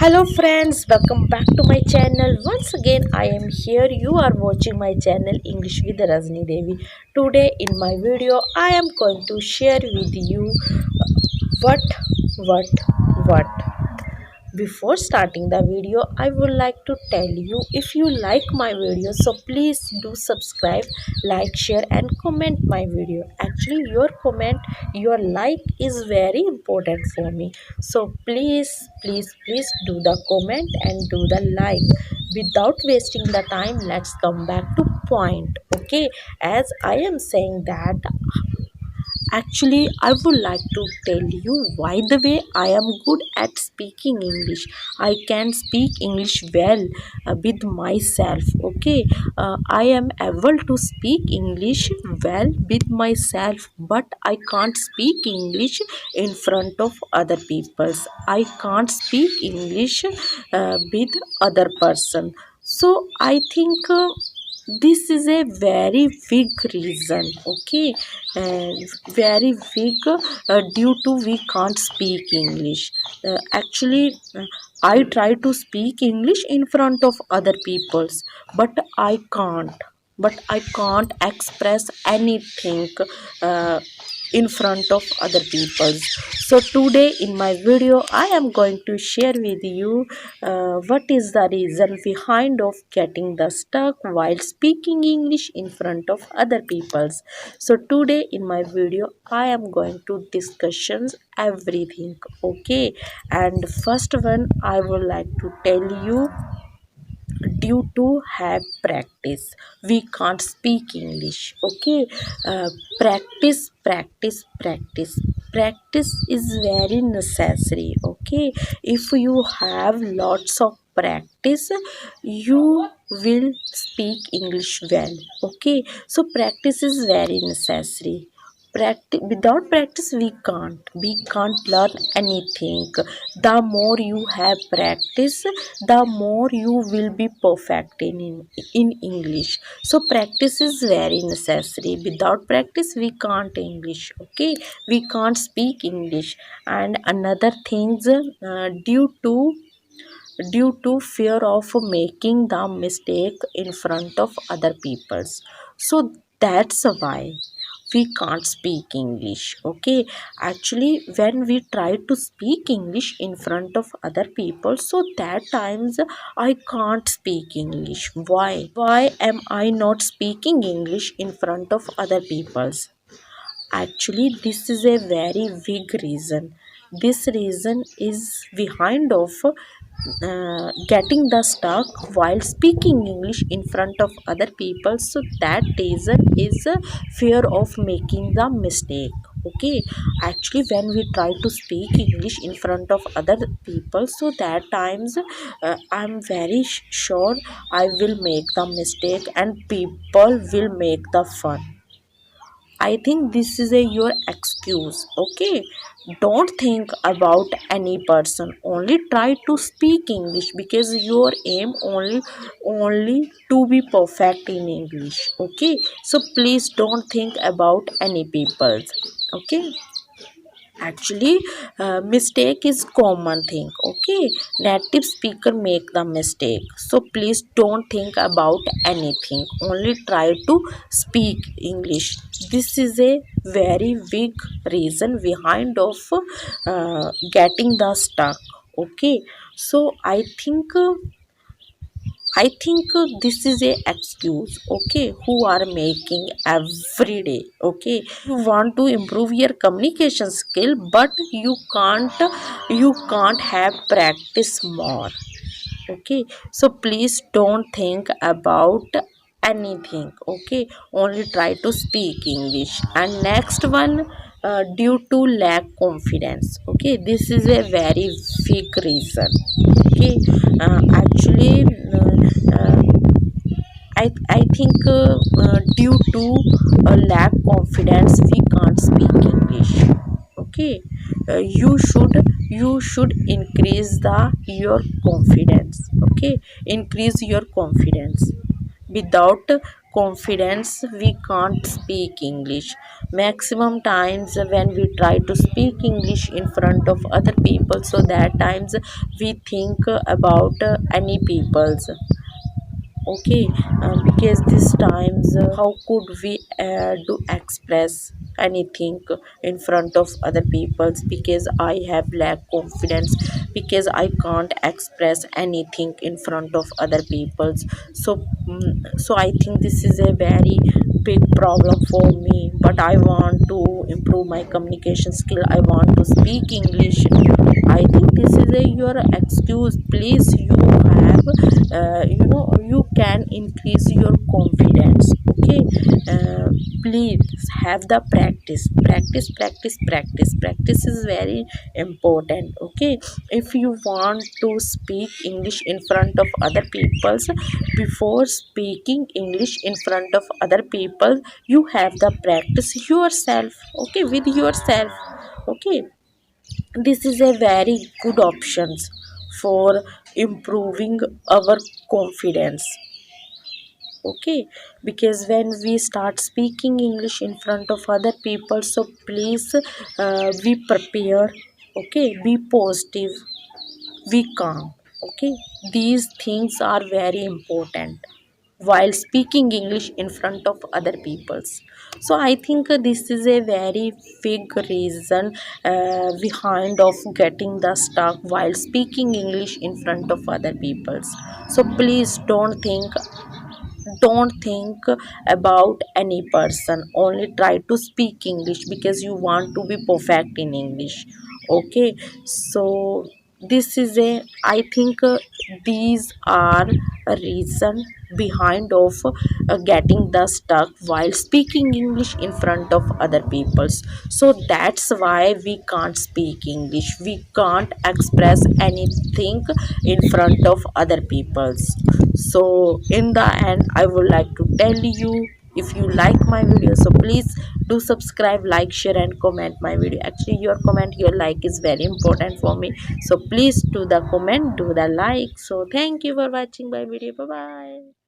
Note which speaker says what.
Speaker 1: Hello friends, welcome back to my channel. Once again I am here. You are watching my channel English with Rajni Devi. Today in my video I am going to share with you what what before starting the video, I would like to tell you, if you like my video, so please do subscribe, like, share and comment my video. Actually, your comment, your like is very important for me. So please do the comment and do the like. Without wasting the time, let's come back to point. Okay, as I am saying that actually, I would like to tell you why the way I am good at speaking English. I can speak English well with myself. Okay, I am able to speak English well with myself, but I can't speak English in front of other peoples. I can't speak English with other person. So I think. This is a very big reason, okay, uh, very big, due to we can't speak English. Actually, I try to speak English in front of other peoples, but I can't express anything uh, in front of other people. So today in my video I am going to share with you what is the reason behind of getting the stuck while speaking English in front of other peoples. So today in my video I am going to discussions everything, okay. And first one I would like to tell you, due to have practice we can't speak English, okay. Practice is very necessary, okay. If you have lots of practice, you will speak English well, okay. So practice is very necessary. Without practice we can't learn anything. The more you have practice, the more you will be perfect in English. So practice is very necessary. Without practice we can't English, okay. We can't speak English. And another things, due to fear of making the mistake in front of other peoples. So that's why we can't speak English, okay. Actually, when we try to speak English in front of other people, so that times I can't speak English. Why am I not speaking English in front of other peoples? Actually, this is a very big reason. This reason is behind of getting the stuck while speaking English in front of other people. So that reason is fear of making the mistake, okay. Actually, when we try to speak English in front of other people, so that times I'm very sure I will make the mistake and people will make the fun. I think this is your excuse, okay? Don't think about any person. Only try to speak English because your aim only to be perfect in English, okay? So please don't think about any people, okay? Actually, mistake is common thing, okay. Native speaker make the mistake, so please don't think about anything, only try to speak English. This is a very big reason behind of getting the stuck, okay. So I think this is a excuse, okay, who are making every day, okay. You want to improve your communication skill, but you can't have practice more, okay. So please don't think about anything, okay. Only try to speak English. And next one, due to lack confidence, okay. This is a very big reason, okay. Actually, I think due to lack confidence we can't speak English, okay. You should increase your confidence, okay. Increase your confidence. Without confidence we can't speak English. maximum times when we try to speak English in front of other people, so that times we think about any people's. Okay, because these times how could we do express anything in front of other people's, because I have lack confidence, because I can't express anything in front of other people's. So so I think this is a very big problem for me, but I want to improve my communication skill. I want to speak English. I think this is a your excuse. Please, you have you can increase your confidence. Okay, please have the practice, practice, practice, practice. Practice is very important. Okay, if you want to speak English in front of other people, before speaking English in front of other people, you have the practice yourself. Okay, with yourself. Okay, this is a very good options for improving our confidence. Okay, because when we start speaking English in front of other people, so please be prepared. Okay, be positive, be calm. Okay, these things are very important while speaking English in front of other peoples. So I think this is a very big reason behind of getting the stuck while speaking English in front of other peoples. So please don't think about any person, only try to speak English because you want to be perfect in English. Okay, so this is a, I think these are a reason behind of getting the stuck while speaking English in front of other peoples. So that's why we can't speak English, we can't express anything in front of other peoples. So in the end, I would like to tell you, if you like my video, so please do subscribe, like, share and comment my video. Actually your comment, your like is very important for me, so please do the comment, do the like. So thank you for watching my video. Bye bye.